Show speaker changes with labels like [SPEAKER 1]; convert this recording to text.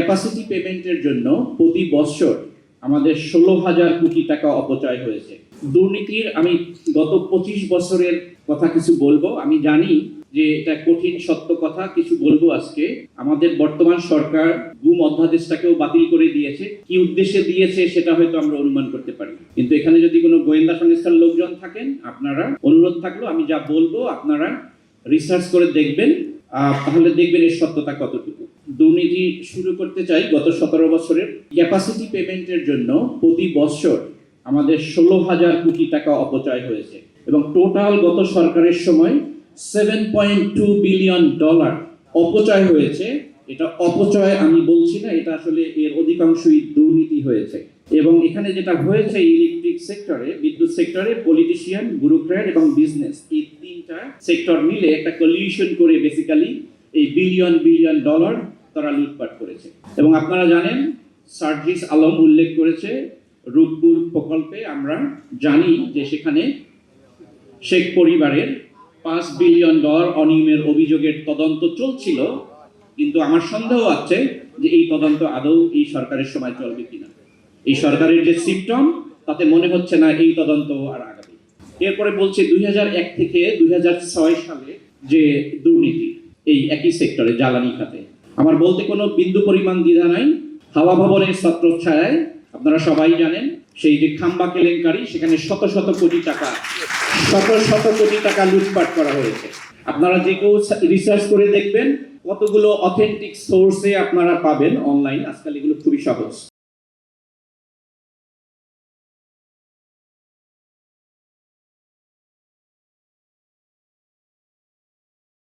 [SPEAKER 1] Capacity পেমেন্টের জন্য প্রতি বছর আমাদের 16,000 কোটি টাকা অপচয় হয়েছে। দুর্নীতির আমি গত 25 বছরের কথা কিছু বলবো। আমি জানি যে এটা কঠিন সত্য কথা, কিছু বলবো আজকে। আমাদের বর্তমান সরকার গুম অধ্যাদেশটাকেও বাতিল করে দিয়েছে। কি উদ্দেশ্যে দিয়েছে সেটা হয়তো আমরা অনুমান করতে পারি, কিন্তু এখানে যদি কোনো গোয়েন্দা সংস্থার লোকজন থাকেন, আপনারা, অনুরোধ থাকলো আমি যা বলবো আপনারা রিসার্চ করে দেখবেন, তাহলে দেখবেন এর সত্যতা কতটুকু। দুর্নীতি শুরু করতে চাই। গত 17 বছরের ক্যাপাসিটি পেমেন্টের জন্য প্রতি বছর আমাদের 16,000 কোটি টাকা অপচয় হয়েছে এবং টোটাল গত সরকারের সময় $7.2 বিলিয়ন অপচয় হয়েছে। এটা অপচয় আমি বলছি না, এটা আসলে এর অধিকাংশই দুর্নীতি হয়েছে। এবং এখানে যেটা হয়েছে, ইলেকট্রিক সেক্টরে, বিদ্যুৎ সেক্টরে পলিটিশিয়ান, ব্যুরোক্র্যাট এবং বিজনেস, এই তিনটা সেক্টর মিলে একটা কলিউশন করে বেসিক্যালি এই বিলিয়ন ডলার তারা লুটপাট করেছে। এবং আপনারা জানেন, সার্জিস আলম উল্লেখ করেছে রূপপুর প্রকল্পে আমরা জানি যে সেখানে শেখ পরিবারের $5 বিলিয়ন অনিয়মের অভিযোগের তদন্ত চলছিল, কিন্তু আমার সন্দেহ আছে যে এই তদন্ত আদৌ এই সরকারের সময় চলবে কিনা। এই সরকারের যে সিম্পটম, তাতে মনে হচ্ছে না এই তদন্ত আর আগাবে। এরপরে বলছে 2001 থেকে 2006 সালে যে দুর্নীতি এই একই সেক্টরে, জ্বালানি খাতে, আমার বলতে কোনো বিন্দু পরিমাণ দ্বিধা নাই। হাওয়া ভবনের ছত্রছায়ায় আপনারা সবাই জানেন সেই যে খাম্বা কেলেঙ্কারি, সেখানে শত শত কোটি টাকা লুটপাট করা হয়েছে। আপনারা যে কেউ রিসার্চ করে দেখবেন, কতগুলো অথেন্টিক সোর্সে আপনারা পাবেন অনলাইন, আজকাল এগুলো খুবই সহজ।